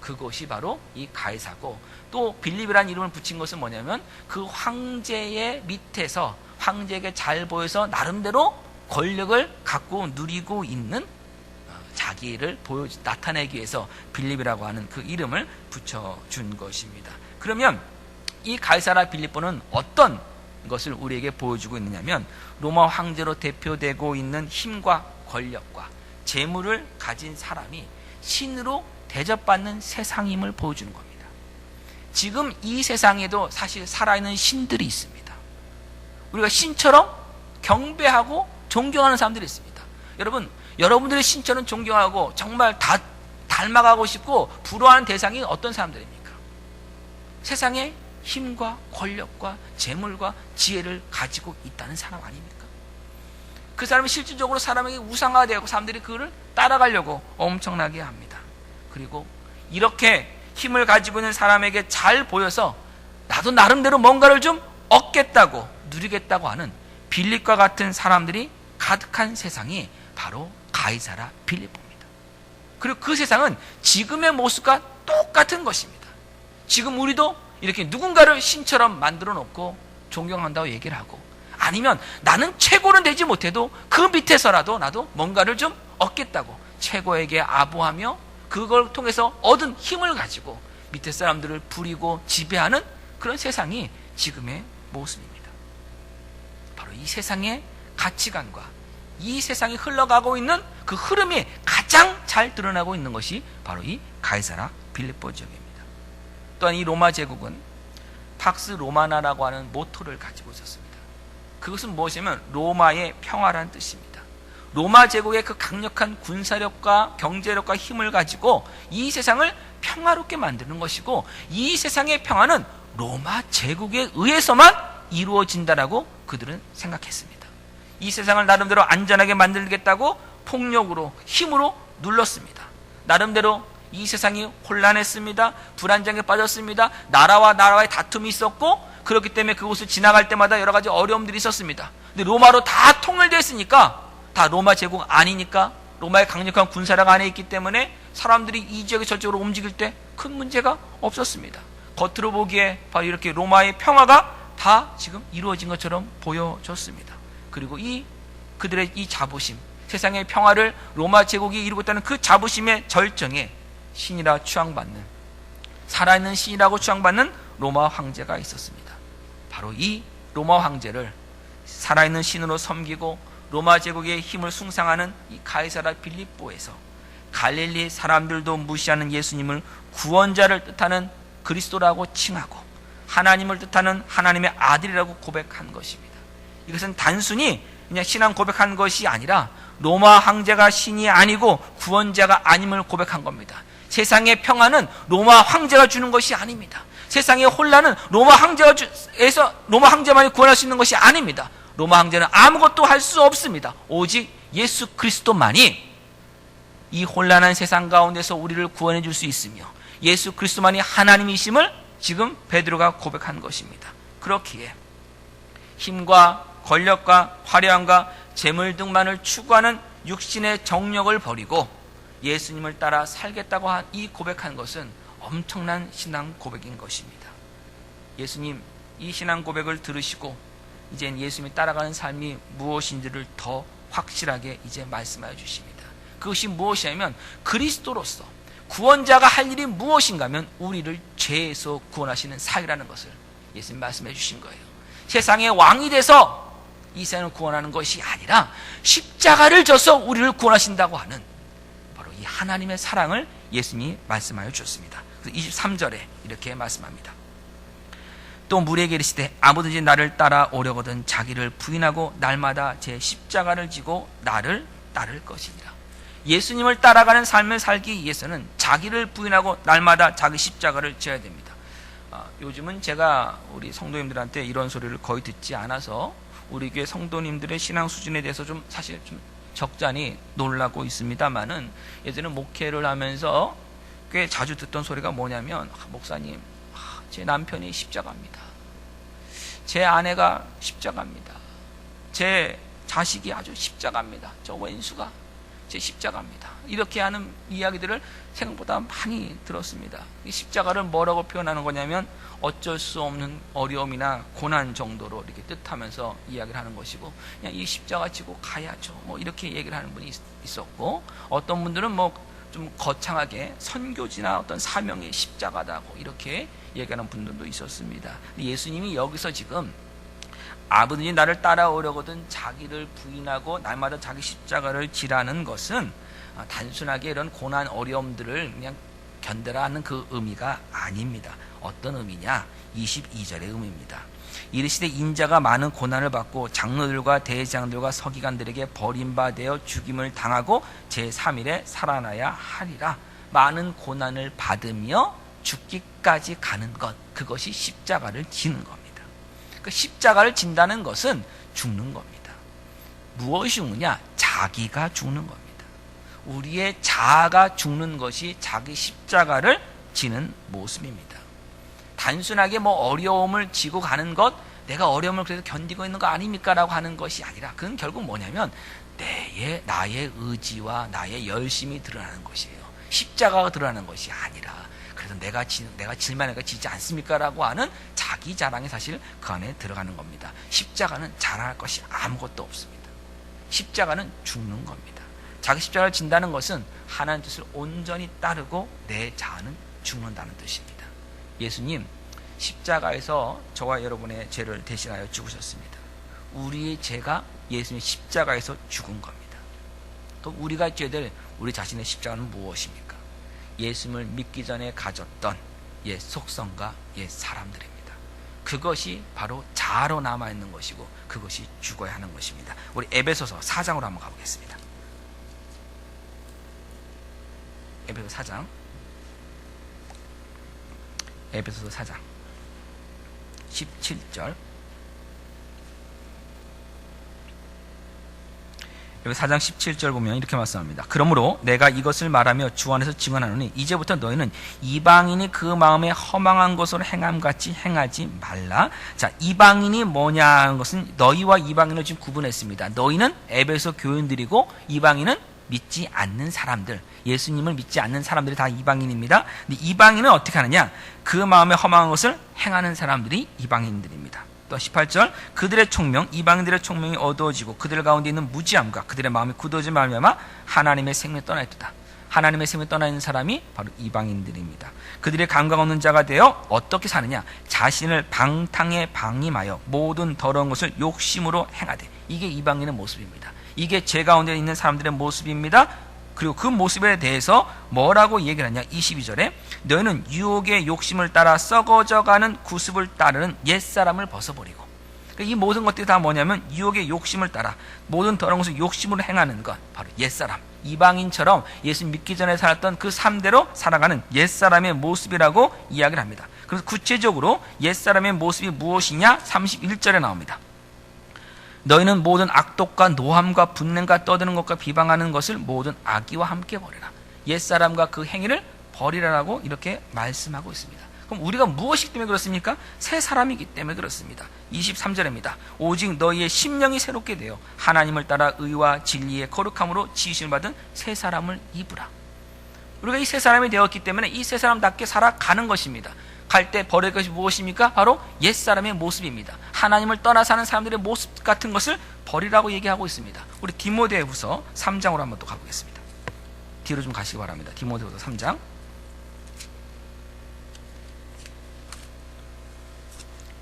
그것이 바로 이 가이사고, 또 빌립이라는 이름을 붙인 것은 뭐냐면, 그 황제의 밑에서 황제에게 잘 보여서 나름대로 권력을 갖고 누리고 있는 자기를 나타내기 위해서 빌립이라고 하는 그 이름을 붙여준 것입니다. 그러면 이 가이사라 빌립보는 어떤 것을 우리에게 보여주고 있느냐면, 로마 황제로 대표되고 있는 힘과 권력과 재물을 가진 사람이 신으로 대접받는 세상임을 보여주는 겁니다. 지금 이 세상에도 사실 살아있는 신들이 있습니다. 우리가 신처럼 경배하고 존경하는 사람들이 있습니다. 여러분, 여러분들의 신처럼 존경하고 정말 다 닮아가고 싶고 부러워하는 대상이 어떤 사람들입니까? 세상에 힘과 권력과 재물과 지혜를 가지고 있다는 사람 아닙니까? 그 사람이 실질적으로 사람에게 우상화되고 사람들이 그를 따라가려고 엄청나게 합니다. 그리고 이렇게 힘을 가지고 있는 사람에게 잘 보여서 나도 나름대로 뭔가를 좀 얻겠다고, 누리겠다고 하는 빌립과 같은 사람들이 가득한 세상이 바로 가이사라 빌립보입니다. 그리고 그 세상은 지금의 모습과 똑같은 것입니다. 지금 우리도 이렇게 누군가를 신처럼 만들어 놓고 존경한다고 얘기를 하고, 아니면 나는 최고는 되지 못해도 그 밑에서라도 나도 뭔가를 좀 얻겠다고 최고에게 아부하며 그걸 통해서 얻은 힘을 가지고 밑에 사람들을 부리고 지배하는 그런 세상이 지금의 모습입니다. 바로 이 세상의 가치관과 이 세상이 흘러가고 있는 그 흐름이 가장 잘 드러나고 있는 것이 바로 이 가이사라 빌립보 지역입니다. 또한 이 로마 제국은 팍스 로마나라고 하는 모토를 가지고 있었습니다. 그것은 무엇이냐면 로마의 평화라는 뜻입니다. 로마 제국의 그 강력한 군사력과 경제력과 힘을 가지고 이 세상을 평화롭게 만드는 것이고, 이 세상의 평화는 로마 제국에 의해서만 이루어진다라고 그들은 생각했습니다. 이 세상을 나름대로 안전하게 만들겠다고 폭력으로, 힘으로 눌렀습니다. 나름대로 이 세상이 혼란했습니다. 불안정에 빠졌습니다. 나라와 나라와의 다툼이 있었고, 그렇기 때문에 그곳을 지나갈 때마다 여러 가지 어려움들이 있었습니다. 근데 로마로 다 통일되어 있으니까, 다 로마 제국 아니니까, 로마의 강력한 군사력 안에 있기 때문에 사람들이 이 지역에 저쪽으로 움직일 때 큰 문제가 없었습니다. 겉으로 보기에 바로 이렇게 로마의 평화가 다 지금 이루어진 것처럼 보여졌습니다. 그리고 그들의 이 자부심, 세상의 평화를 로마 제국이 이루고 있다는 그 자부심의 절정에 신이라 추앙받는, 살아있는 신이라고 추앙받는 로마 황제가 있었습니다. 바로 이 로마 황제를 살아있는 신으로 섬기고 로마 제국의 힘을 숭상하는 이 가이사라 빌립보에서 갈릴리 사람들도 무시하는 예수님을 구원자를 뜻하는 그리스도라고 칭하고 하나님을 뜻하는 하나님의 아들이라고 고백한 것입니다. 이것은 단순히 그냥 신앙 고백한 것이 아니라 로마 황제가 신이 아니고 구원자가 아님을 고백한 겁니다. 세상의 평화는 로마 황제가 주는 것이 아닙니다. 세상의 혼란은 로마 황제만이 구원할 수 있는 것이 아닙니다. 로마 황제는 아무것도 할 수 없습니다. 오직 예수 그리스도만이 이 혼란한 세상 가운데서 우리를 구원해 줄 수 있으며 예수 그리스도만이 하나님이심을 지금 베드로가 고백한 것입니다. 그렇기에 힘과 권력과 화려함과 재물 등만을 추구하는 육신의 정력을 버리고 예수님을 따라 살겠다고 이 고백한 것은 엄청난 신앙 고백인 것입니다. 예수님, 이 신앙 고백을 들으시고 이젠 예수님이 따라가는 삶이 무엇인지를 더 확실하게 이제 말씀하여 주십니다. 그것이 무엇이냐면 그리스도로서 구원자가 할 일이 무엇인가 하면 우리를 죄에서 구원하시는 사역이라는 것을 예수님 말씀해 주신 거예요. 세상의 왕이 돼서 이 세상을 구원하는 것이 아니라 십자가를 져서 우리를 구원하신다고 하는 바로 이 하나님의 사랑을 예수님이 말씀하여 주셨습니다. 23절에 이렇게 말씀합니다. 또 무리에게 이르시되 아무든지 나를 따라오려거든 자기를 부인하고 날마다 제 십자가를 지고 나를 따를 것이니라. 예수님을 따라가는 삶을 살기 위해서는 자기를 부인하고 날마다 자기 십자가를 져야 됩니다. 요즘은 제가 우리 성도님들한테 이런 소리를 거의 듣지 않아서 우리 교회 성도님들의 신앙 수준에 대해서 좀 사실 좀 적잖이 놀라고 있습니다만은, 예전에 목회를 하면서 꽤 자주 듣던 소리가 뭐냐면, 목사님, 제 남편이 십자가입니다. 제 아내가 십자가입니다. 제 자식이 아주 십자가입니다. 저 왼수가 제 십자가입니다. 이렇게 하는 이야기들을 생각보다 많이 들었습니다. 이 십자가를 뭐라고 표현하는 거냐면 어쩔 수 없는 어려움이나 고난 정도로 이렇게 뜻하면서 이야기를 하는 것이고, 그냥 이 십자가 지고 가야죠, 뭐 이렇게 얘기를 하는 분이 있었고, 어떤 분들은 뭐 좀 거창하게 선교지나 어떤 사명의 십자가다고 이렇게 얘기하는 분들도 있었습니다. 예수님이 여기서 지금 아버지 나를 따라오려거든 자기를 부인하고 날마다 자기 십자가를 지라는 것은 단순하게 이런 고난 어려움들을 그냥 견뎌라 하는 그 의미가 아닙니다. 어떤 의미냐? 22절의 의미입니다. 이르시되 인자가 많은 고난을 받고 장로들과 대제장들과 서기관들에게 버림받아 죽임을 당하고 제3일에 살아나야 하리라. 많은 고난을 받으며 죽기까지 가는 것, 그것이 십자가를 지는 겁니다. 그 십자가를 진다는 것은 죽는 겁니다. 무엇이 죽느냐? 자기가 죽는 겁니다. 우리의 자아가 죽는 것이 자기 십자가를 지는 모습입니다. 단순하게 뭐 어려움을 지고 가는 것, 내가 어려움을 그래서 견디고 있는 거 아닙니까? 라고 하는 것이 아니라, 그건 결국 뭐냐면 나의 의지와 나의 열심이 드러나는 것이에요. 십자가가 드러나는 것이 아니라, 그래서 내가 질만하니까 지지 않습니까? 라고 하는 자기 자랑이 사실 그 안에 들어가는 겁니다. 십자가는 자랑할 것이 아무것도 없습니다. 십자가는 죽는 겁니다. 자기 십자가를 진다는 것은 하나님 뜻을 온전히 따르고 내 자아는 죽는다는 뜻입니다. 예수님 십자가에서 저와 여러분의 죄를 대신하여 죽으셨습니다. 우리의 죄가 예수님의 십자가에서 죽은 겁니다. 그럼 우리가 져야 될 우리 자신의 십자가는 무엇입니까? 예수님을 믿기 전에 가졌던 옛 속성과 옛 사람들입니다. 그것이 바로 자아로 남아있는 것이고 그것이 죽어야 하는 것입니다. 우리 에베소서 4장으로 한번 가보겠습니다. 에베소서 4장, 에베소서 4장 17절. 여기 4장 17절 보면 이렇게 말씀합니다. 그러므로 내가 이것을 말하며 주 안에서 증언하노니 이제부터 너희는 이방인이 그 마음에 허망한 것으로 행함같이 행하지 말라. 자, 이방인이 뭐냐 하는 것은 너희와 이방인을 지금 구분했습니다. 너희는 에베소 교인들이고 이방인은 믿지 않는 사람들, 예수님을 믿지 않는 사람들이 다 이방인입니다. 근데 이방인은 어떻게 하느냐? 그 마음에 허망한 것을 행하는 사람들이 이방인들입니다. 또 18절 그들의 총명, 이방인들의 총명이 어두워지고 그들 가운데 있는 무지함과 그들의 마음이 굳어진 말미암아 하나님의 생명이 떠나 있도다. 하나님의 생명이 떠나 있는 사람이 바로 이방인들입니다. 그들의 감각 없는 자가 되어 어떻게 사느냐? 자신을 방탕에 방임하여 모든 더러운 것을 욕심으로 행하되. 이게 이방인의 모습입니다. 이게 제 가운데 있는 사람들의 모습입니다. 그리고 그 모습에 대해서 뭐라고 얘기를 하냐? 22절에 너희는 유혹의 욕심을 따라 썩어져가는 구습을 따르는 옛사람을 벗어버리고. 그러니까 이 모든 것들이 다 뭐냐면 유혹의 욕심을 따라 모든 더러운 것을 욕심으로 행하는 것, 바로 옛사람, 이방인처럼 예수 믿기 전에 살았던 그 삶대로 살아가는 옛사람의 모습이라고 이야기를 합니다. 그래서 구체적으로 옛사람의 모습이 무엇이냐? 31절에 나옵니다. 너희는 모든 악독과 노함과 분냄과 떠드는 것과 비방하는 것을 모든 악의와 함께 버리라. 옛사람과 그 행위를 버리라라고 이렇게 말씀하고 있습니다. 그럼 우리가 무엇이기 때문에 그렇습니까? 새 사람이기 때문에 그렇습니다. 23절입니다. 오직 너희의 심령이 새롭게 되어 하나님을 따라 의와 진리의 거룩함으로 지으심을 받은 새 사람을 입으라. 우리가 이 새 사람이 되었기 때문에 이 새 사람답게 살아가는 것입니다. 갈 때 버릴 것이 무엇입니까? 바로 옛사람의 모습입니다. 하나님을 떠나 사는 사람들의 모습 같은 것을 버리라고 얘기하고 있습니다. 우리 디모데후서 3장으로 한번 또 가보겠습니다. 뒤로 좀 가시기 바랍니다. 디모데후서 3장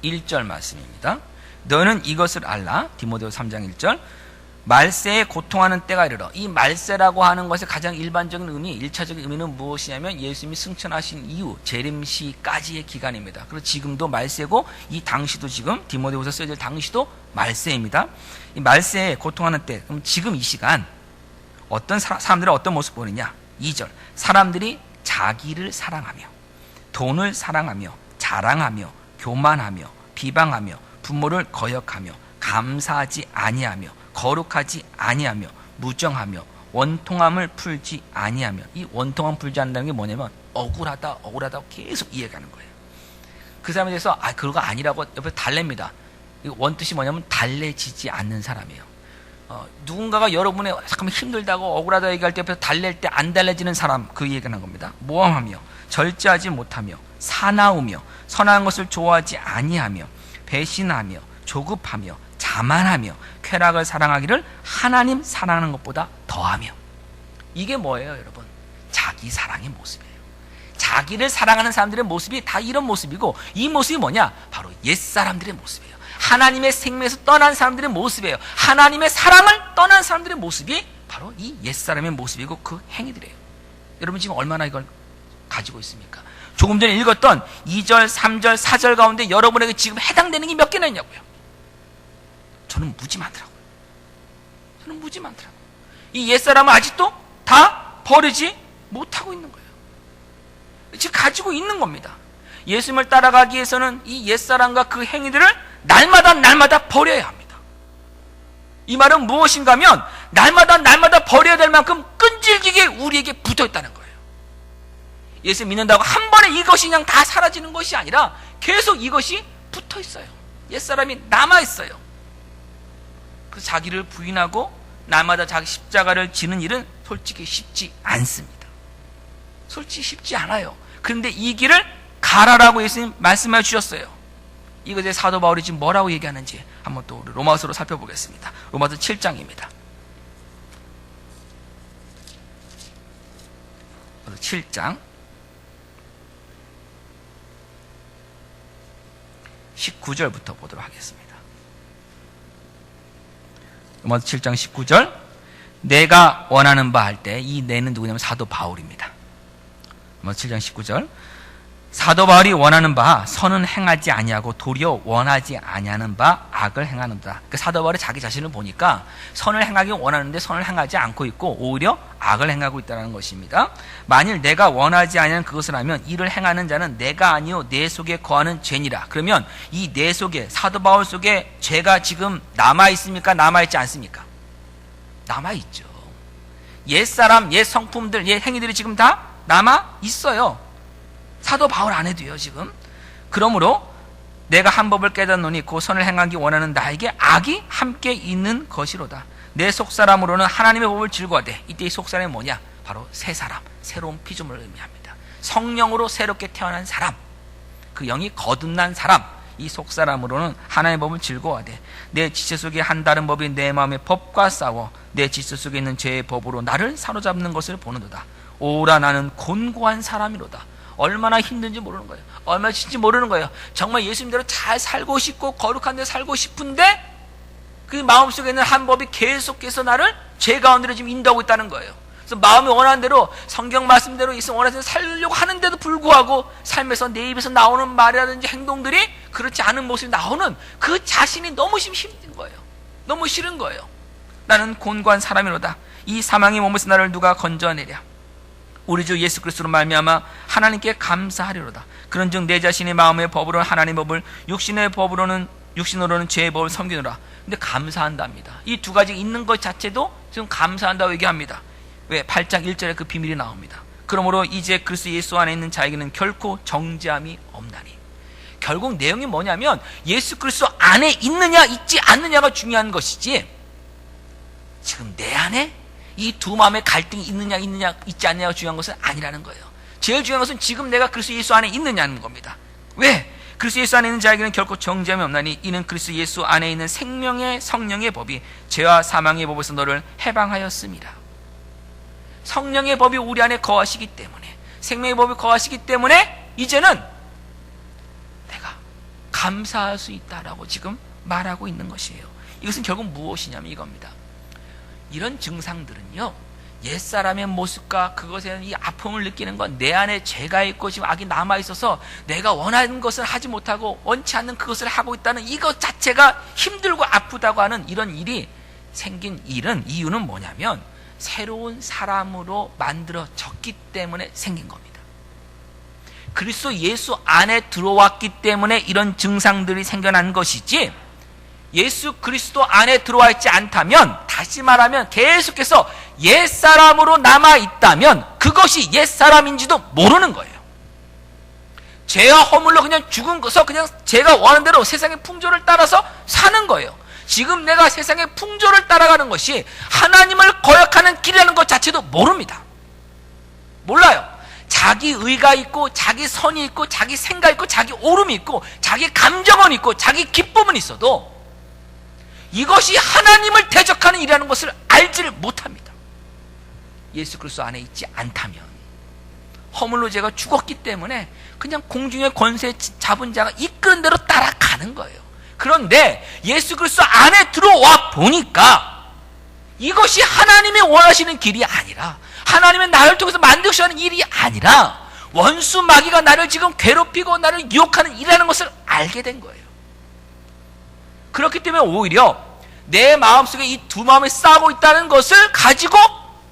1절 말씀입니다. 너는 이것을 알라. 디모데후서 3장 1절 말세에 고통하는 때가 이르러. 이 말세라고 하는 것의 가장 일반적인 의미, 1차적인 의미는 무엇이냐면 예수님이 승천하신 이후 재림시까지의 기간입니다. 그리고 지금도 말세고 이 당시도 지금 디모데후서 쓰여질 당시도 말세입니다. 이 말세에 고통하는 때, 그럼 지금 이 시간 어떤 사람들의 어떤 모습 보느냐? 2절 사람들이 자기를 사랑하며 돈을 사랑하며 자랑하며 교만하며 비방하며 부모를 거역하며 감사하지 아니하며 거룩하지 아니하며 무정하며 원통함을 풀지 아니하며. 이 원통함 풀지 않는다는 게 뭐냐면 억울하다고 계속 이해가는 거예요. 그 사람에 대해서 그거 아니라고 옆에 달랩니다. 이 원뜻이 뭐냐면 달래지지 않는 사람이에요. 누군가가 여러분의 잠깐만 힘들다고 억울하다 얘기할 때 옆에서 달랠 때 안 달래지는 사람, 그 얘기하는 겁니다. 모함하며 절제하지 못하며 사나우며 선한 것을 좋아하지 아니하며 배신하며 조급하며 자만하며 쾌락을 사랑하기를 하나님 사랑하는 것보다 더하며. 이게 뭐예요, 여러분? 자기 사랑의 모습이에요. 자기를 사랑하는 사람들의 모습이 다 이런 모습이고, 이 모습이 뭐냐? 바로 옛사람들의 모습이에요. 하나님의 생명에서 떠난 사람들의 모습이에요. 하나님의 사랑을 떠난 사람들의 모습이 바로 이 옛사람의 모습이고 그 행위들이에요. 여러분 지금 얼마나 이걸 가지고 있습니까? 조금 전에 읽었던 2절, 3절, 4절 가운데 여러분에게 지금 해당되는 게 몇 개나 있냐고요? 저는 무지 많더라고요. 이 옛사람은 아직도 다 버리지 못하고 있는 거예요. 지금 가지고 있는 겁니다. 예수님을 따라가기 위해서는 이 옛사람과 그 행위들을 날마다 버려야 합니다. 이 말은 무엇인가 하면 날마다 버려야 될 만큼 끈질기게 우리에게 붙어 있다는 거예요. 예수 믿는다고 한 번에 이것이 그냥 다 사라지는 것이 아니라 계속 이것이 붙어 있어요. 옛사람이 남아 있어요. 그래서 자기를 부인하고 날마다 자기 십자가를 지는 일은 솔직히 쉽지 않습니다. 솔직히 쉽지 않아요. 그런데 이 길을 가라라고 예수님 말씀해 주셨어요. 이것에 사도 바울이 지금 뭐라고 얘기하는지 한번 또 우리 로마서로 살펴보겠습니다. 로마서 7장입니다. 7장 19절부터 보도록 하겠습니다. 로마서 7장 19절 내가 원하는 바 할 때, 이 내는 누구냐면 사도 바울입니다. 로마서 7장 19절 사도 바울이 원하는 바 선은 행하지 아니하고 도리어 원하지 아니하는 바 악을 행하는다. 그러니까 사도 바울이 자기 자신을 보니까 선을 행하기 원하는데 선을 행하지 않고 있고 오히려 악을 행하고 있다는 것입니다. 만일 내가 원하지 아니하는 그것을 하면 이를 행하는 자는 내가 아니요 내 속에 거하는 죄니라. 그러면 이 내 속에, 사도 바울 속에 죄가 지금 남아 있습니까? 남아 있지 않습니까? 남아있죠. 옛사람, 옛 성품들, 옛 행위들이 지금 다 남아있어요. 사도 바울 안에도요 지금. 그러므로 내가 한 법을 깨닫노니 그 선을 행하기 원하는 나에게 악이 함께 있는 것이로다. 내 속사람으로는 하나님의 법을 즐거워하되, 이때 이 속사람이 뭐냐? 바로 새 사람, 새로운 피조물을 의미합니다. 성령으로 새롭게 태어난 사람, 그 영이 거듭난 사람, 이 속사람으로는 하나님의 법을 즐거워하되 내 지체 속에 한 다른 법이 내 마음의 법과 싸워 내 지체 속에 있는 죄의 법으로 나를 사로잡는 것을 보는도다. 오라 나는 곤고한 사람이로다. 얼마나 힘든지 모르는 거예요. 얼마나 진지 모르는 거예요. 정말 예수님대로 잘 살고 싶고 거룩한 데 살고 싶은데 그 마음속에 있는 한 법이 계속해서 나를 죄 가운데로 지금 인도하고 있다는 거예요. 그래서 마음이 원하는 대로 성경 말씀대로 예수 원하는 대로 살려고 하는데도 불구하고 삶에서 내 입에서 나오는 말이라든지 행동들이 그렇지 않은 모습이 나오는 그 자신이 너무 힘든 거예요. 너무 싫은 거예요. 나는 곤고한 사람이로다. 이 사망의 몸에서 나를 누가 건져내랴. 우리 주 예수 그리스도로 말미암아 하나님께 감사하리로다. 그런즉 내 자신의 마음의 법으로는 하나님의 법을, 육신으로는 죄의 법을 섬기노라. 근데 감사한답니다. 이 두 가지 있는 것 자체도 지금 감사한다고 얘기합니다. 왜? 8장 1절에 그 비밀이 나옵니다. 그러므로 이제 그리스도 예수 안에 있는 자에게는 결코 정죄함이 없나니. 결국 내용이 뭐냐면 예수 그리스도 안에 있느냐 있지 않느냐가 중요한 것이지, 지금 내 안에 이 두 마음의 갈등이 있느냐 있지 않느냐가 중요한 것은 아니라는 거예요. 제일 중요한 것은 지금 내가 그리스도 예수 안에 있느냐는 겁니다. 왜? 그리스도 예수 안에 있는 자에게는 결코 정죄함이 없나니 이는 그리스도 예수 안에 있는 생명의 성령의 법이 죄와 사망의 법에서 너를 해방하였습니다. 성령의 법이 우리 안에 거하시기 때문에, 생명의 법이 거하시기 때문에 이제는 내가 감사할 수 있다라고 지금 말하고 있는 것이에요. 이것은 결국 무엇이냐면 이겁니다. 이런 증상들은요, 옛사람의 모습과 그것에 대한 이 아픔을 느끼는 건 내 안에 죄가 있고 지금 악이 남아있어서 내가 원하는 것을 하지 못하고 원치 않는 그것을 하고 있다는 이것 자체가 힘들고 아프다고 하는 이런 일이 생긴 이유는 뭐냐면 새로운 사람으로 만들어졌기 때문에 생긴 겁니다. 그리스도 예수 안에 들어왔기 때문에 이런 증상들이 생겨난 것이지, 예수 그리스도 안에 들어와 있지 않다면, 다시 말하면 계속해서 옛사람으로 남아있다면 그것이 옛사람인지도 모르는 거예요. 죄와 허물로 그냥 죽은 것서 그냥 제가 원하는 대로 세상의 풍조를 따라서 사는 거예요. 지금 내가 세상의 풍조를 따라가는 것이 하나님을 거역하는 길이라는 것 자체도 모릅니다. 몰라요. 자기 의가 있고 자기 선이 있고 자기 생각 있고 자기 오름이 있고 자기 감정은 있고 자기 기쁨은 있어도 이것이 하나님을 대적하는 일이라는 것을 알지를 못합니다. 예수 그리스도 안에 있지 않다면, 허물로 제가 죽었기 때문에 그냥 공중의 권세 잡은 자가 이끄는 대로 따라가는 거예요. 그런데 예수 그리스도 안에 들어와 보니까 이것이 하나님이 원하시는 길이 아니라, 하나님은 나를 통해서 만드시는 일이 아니라 원수 마귀가 나를 지금 괴롭히고 나를 유혹하는 일이라는 것을 알게 된 거예요. 그렇기 때문에 오히려 내 마음속에 이 두 마음이 싸우고 있다는 것을 가지고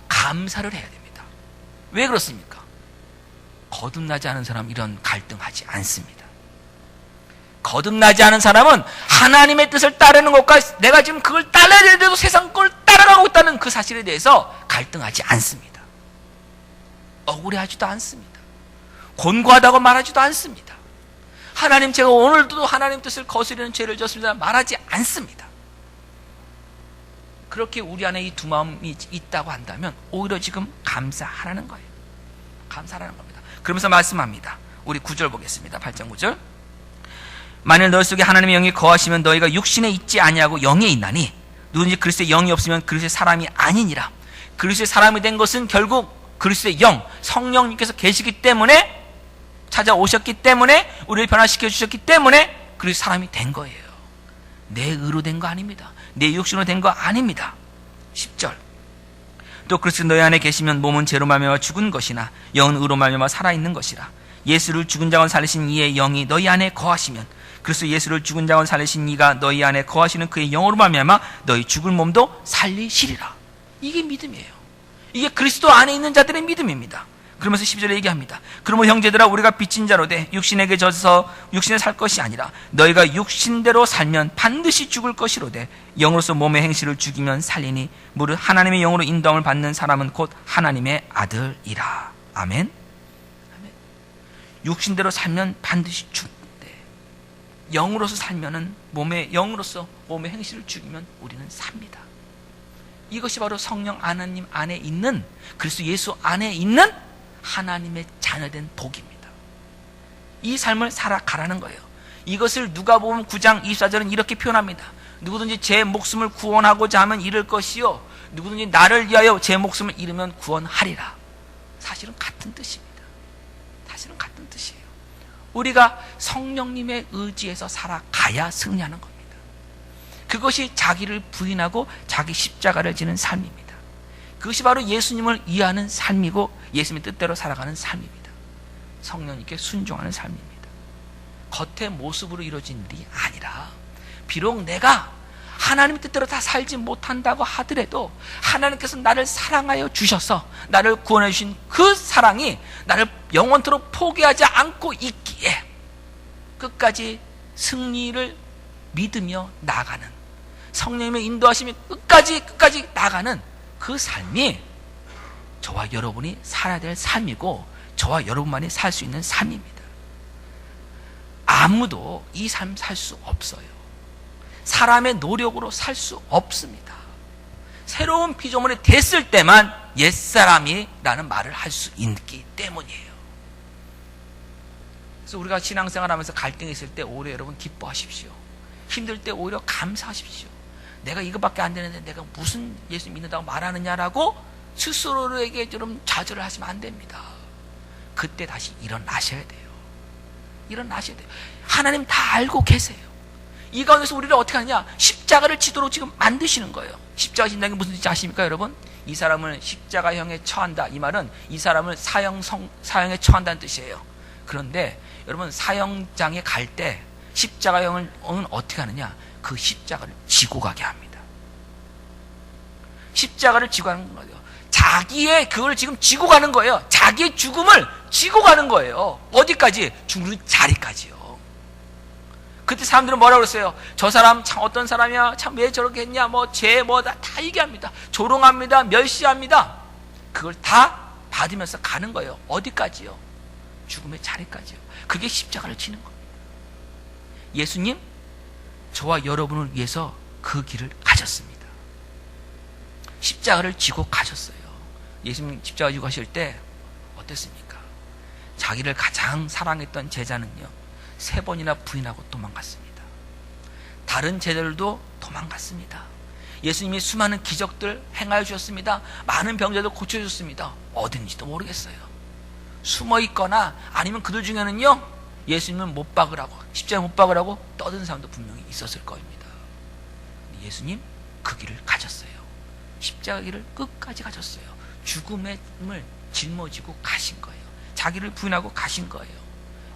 감사를 해야 됩니다. 왜 그렇습니까? 거듭나지 않은 사람은 이런 갈등하지 않습니다. 거듭나지 않은 사람은 하나님의 뜻을 따르는 것과 내가 지금 그걸 따라야 되는데도 세상 걸 따라가고 있다는 그 사실에 대해서 갈등하지 않습니다. 억울해하지도 않습니다. 곤고하다고 말하지도 않습니다. 하나님, 제가 오늘도 하나님 뜻을 거스르는 죄를 졌습니다 말하지 않습니다. 그렇게 우리 안에 이 두 마음이 있다고 한다면 오히려 지금 감사하라는 거예요. 감사하라는 겁니다. 그러면서 말씀합니다. 우리 9절 보겠습니다. 8장 9절. 만일 너희 속에 하나님의 영이 거하시면 너희가 육신에 있지 아니하고 영에 있나니 누구든지 그리스도의 영이 없으면 그리스도의 사람이 아니니라. 그리스도의 사람이 된 것은 결국 그리스도의 영, 성령님께서 계시기 때문에, 찾아오셨기 때문에, 우리를 변화시켜 주셨기 때문에 그리스도 사람이 된 거예요. 내 의로 된 거 아닙니다. 내 육신으로 된 거 아닙니다. 10절. 또 그리스도 너희 안에 계시면 몸은 죄로 말미암아 죽은 것이나 영은 의로 말미암아 살아있는 것이라. 예수를 죽은 자가 살리신 이의 영이 너희 안에 거하시면 그리스도 예수를 죽은 자가 살리신 이가 너희 안에 거하시는 그의 영으로 말미암아 너희 죽을 몸도 살리시리라. 이게 믿음이에요. 이게 그리스도 안에 있는 자들의 믿음입니다. 그러면서 12절에 얘기합니다. 그러므로 형제들아, 우리가 빚진 자로 돼 육신에게 져서 육신에 살 것이 아니라 너희가 육신대로 살면 반드시 죽을 것이로되 영으로서 몸의 행실을 죽이면 살리니 무릇 하나님의 영으로 인도함을 받는 사람은 곧 하나님의 아들이라. 아멘. 아멘. 육신대로 살면 반드시 죽는데 영으로서 살면은 영으로서 몸의 행실을 죽이면 우리는 삽니다. 이것이 바로 성령 하나님 안에 있는, 그리스도 예수 안에 있는 하나님의 자녀된 복입니다. 이 삶을 살아가라는 거예요. 이것을 누가복음 9장 24절은 이렇게 표현합니다. 누구든지 제 목숨을 구원하고자 하면 잃을 것이요 누구든지 나를 위하여 제 목숨을 잃으면 구원하리라. 사실은 같은 뜻입니다. 사실은 같은 뜻이에요. 우리가 성령님의 의지에서 살아가야 승리하는 겁니다. 그것이 자기를 부인하고 자기 십자가를 지는 삶입니다. 그것이 바로 예수님을 이해하는 삶이고 예수님의 뜻대로 살아가는 삶입니다. 성령님께 순종하는 삶입니다. 겉의 모습으로 이루어진 일이 아니라, 비록 내가 하나님의 뜻대로 다 살지 못한다고 하더라도 하나님께서 나를 사랑하여 주셔서 나를 구원해 주신 그 사랑이 나를 영원토록 포기하지 않고 있기에 끝까지 승리를 믿으며 나가는, 성령님의 인도하심이 끝까지 나가는 그 삶이 저와 여러분이 살아야 될 삶이고 저와 여러분만이 살 수 있는 삶입니다. 아무도 이 삶 살 수 없어요. 사람의 노력으로 살 수 없습니다. 새로운 피조물이 됐을 때만 옛사람이라는 말을 할 수 있기 때문이에요. 그래서 우리가 신앙생활하면서 갈등이 있을 때 오히려 여러분 기뻐하십시오. 힘들 때 오히려 감사하십시오. 내가 이거밖에 안 되는데 내가 무슨 예수 믿는다고 말하느냐라고 스스로에게 좀 좌절을 하시면 안 됩니다. 그때 다시 일어나셔야 돼요. 일어나셔야 돼요. 하나님 다 알고 계세요. 이 가운데서 우리를 어떻게 하느냐? 십자가를 지도록 지금 만드시는 거예요. 십자가 진다는 게 무슨 뜻인지 아십니까, 여러분? 이 사람을 십자가형에 처한다. 이 말은 이 사람을 사형에 처한다는 뜻이에요. 그런데 여러분, 사형장에 갈 때 십자가형은 어떻게 하느냐? 그 십자가를 지고 가게 합니다. 십자가를 지고 가는 거예요. 자기의 그걸 지금 지고 가는 거예요. 자기의 죽음을 지고 가는 거예요. 어디까지? 죽는 자리까지요. 그때 사람들은 뭐라고 그랬어요? 저 사람 참 어떤 사람이야? 참 왜 저렇게 했냐? 다 얘기합니다. 조롱합니다. 멸시합니다. 그걸 다 받으면서 가는 거예요. 어디까지요? 죽음의 자리까지요. 그게 십자가를 지는 겁니다. 예수님, 저와 여러분을 위해서 그 길을 가셨습니다. 십자가를 지고 가셨어요. 예수님 십자가 지고 가실 때 어땠습니까? 자기를 가장 사랑했던 제자는요, 3번이나 부인하고 도망갔습니다. 다른 제자들도 도망갔습니다. 예수님이 수많은 기적들 행하여 주셨습니다. 많은 병자들 고쳐주셨습니다. 어딘지도 모르겠어요. 숨어 있거나 아니면 그들 중에는요, 예수님을 못 박으라고, 십자가에 못 박으라고 떠든 사람도 분명히 있었을 겁니다. 예수님 그 길을 가셨어요. 십자가 길을 끝까지 가셨어요. 죽음을 짊어지고 가신 거예요. 자기를 부인하고 가신 거예요.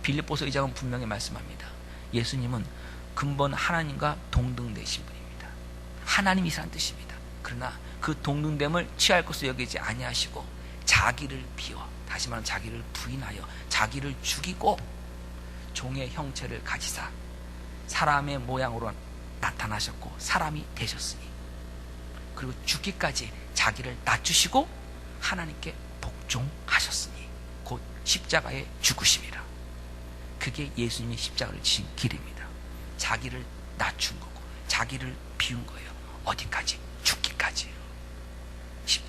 빌립보서 2장은 분명히 말씀합니다. 예수님은 근본 하나님과 동등되신 분입니다. 하나님이라는 뜻입니다. 그러나 그 동등됨을 취할 것으로 여기지 아니하시고 자기를 비워, 다시 말하면 자기를 부인하여 자기를 죽이고 종의 형체를 가지사 사람의 모양으로 나타나셨고 사람이 되셨으니, 그리고 죽기까지 자기를 낮추시고 하나님께 복종하셨으니 곧 십자가에 죽으심이라. 그게 예수님이 십자가를 지신 길입니다. 자기를 낮춘 거고 자기를 비운 거예요. 어디까지? 죽기까지요.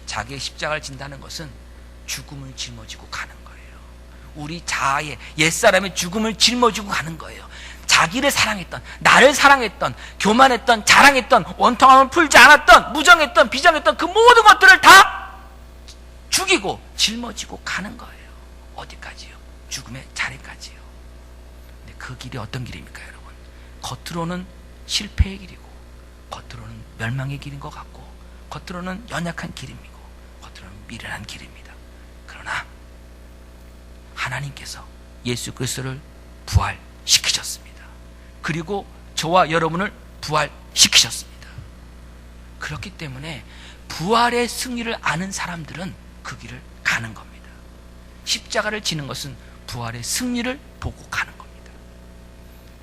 자기의 십자가를 진다는 것은 죽음을 짊어지고 가는 거예요. 우리 자아의 옛사람의 죽음을 짊어지고 가는 거예요. 자기를 사랑했던, 나를 사랑했던, 교만했던, 자랑했던, 원통함을 풀지 않았던, 무정했던, 비정했던 그 모든 것들을 다 죽이고 짊어지고 가는 거예요. 어디까지요? 죽음의 자리까지요. 근데 그 길이 어떤 길입니까, 여러분? 겉으로는 실패의 길이고 겉으로는 멸망의 길인 것 같고 겉으로는 연약한 길이고 겉으로는 미련한 길입니다. 그러나 하나님께서 예수 그리스도를 부활시키셨습니다. 그리고 저와 여러분을 부활시키셨습니다. 그렇기 때문에 부활의 승리를 아는 사람들은 그 길을 가는 겁니다. 십자가를 지는 것은 부활의 승리를 보고 가는 겁니다.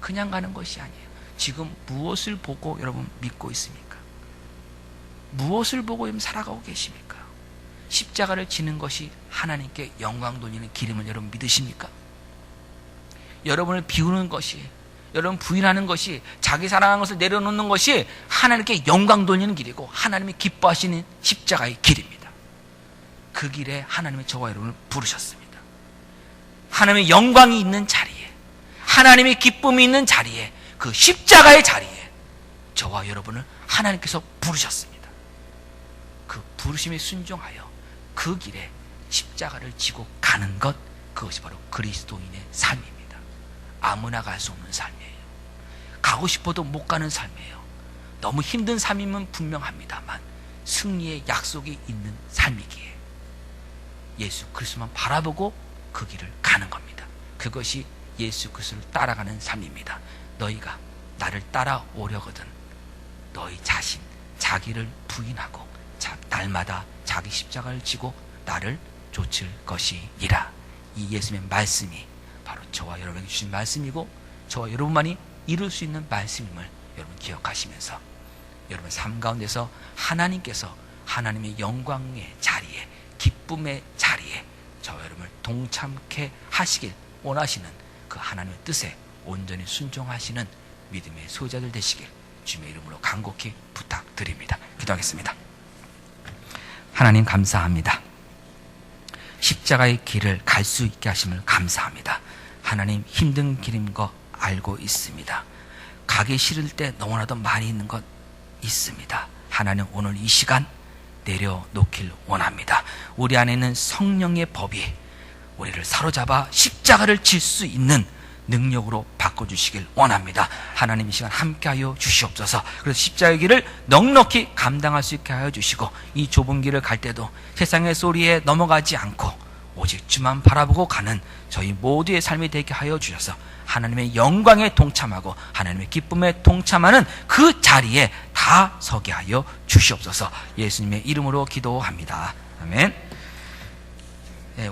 그냥 가는 것이 아니에요. 지금 무엇을 보고 여러분 믿고 있습니까? 무엇을 보고 여러분 살아가고 계십니까? 십자가를 지는 것이 하나님께 영광 돌리는 길임을 여러분 믿으십니까? 여러분을 비우는 것이, 여러분 부인하는 것이, 자기 사랑하는 것을 내려놓는 것이 하나님께 영광 돌리는 길이고 하나님이 기뻐하시는 십자가의 길입니다. 그 길에 하나님이 저와 여러분을 부르셨습니다. 하나님의 영광이 있는 자리에, 하나님의 기쁨이 있는 자리에, 그 십자가의 자리에 저와 여러분을 하나님께서 부르셨습니다. 그 부르심에 순종하여 그 길에 십자가를 지고 가는 것, 그것이 바로 그리스도인의 삶입니다. 아무나 갈 수 없는 삶이에요. 가고 싶어도 못 가는 삶이에요. 너무 힘든 삶이면 분명합니다만 승리의 약속이 있는 삶이기에 예수 그리스도만 바라보고 그 길을 가는 겁니다. 그것이 예수 그리스도를 따라가는 삶입니다. 너희가 나를 따라오려거든 너희 자신, 자기를 부인하고 날마다 자기 십자가를 지고 나를 좇을 것이니라. 이 예수님의 말씀이 바로 저와 여러분에게 주신 말씀이고 저와 여러분만이 이룰 수 있는 말씀임을 여러분 기억하시면서 여러분 삶 가운데서 하나님께서 하나님의 영광의 자리에, 기쁨의 자리에 저와 여러분을 동참케 하시길 원하시는 그 하나님의 뜻에 온전히 순종하시는 믿음의 소유자들 되시길 주님의 이름으로 간곡히 부탁드립니다. 기도하겠습니다. 하나님 감사합니다. 십자가의 길을 갈 수 있게 하심을 감사합니다. 하나님 힘든 길인 거 알고 있습니다. 가기 싫을 때 너무나도 많이 있는 것 있습니다. 하나님 오늘 이 시간 내려놓길 원합니다. 우리 안에 있는 성령의 법이 우리를 사로잡아 십자가를 질 수 있는 능력으로 바꿔주시길 원합니다. 하나님 이 시간 함께하여 주시옵소서. 그래서 십자가의 길을 넉넉히 감당할 수 있게 하여 주시고 이 좁은 길을 갈 때도 세상의 소리에 넘어가지 않고 오직 주만 바라보고 가는 저희 모두의 삶이 되게 하여 주셔서 하나님의 영광에 동참하고 하나님의 기쁨에 동참하는 그 자리에 다 서게 하여 주시옵소서. 예수님의 이름으로 기도합니다. 아멘.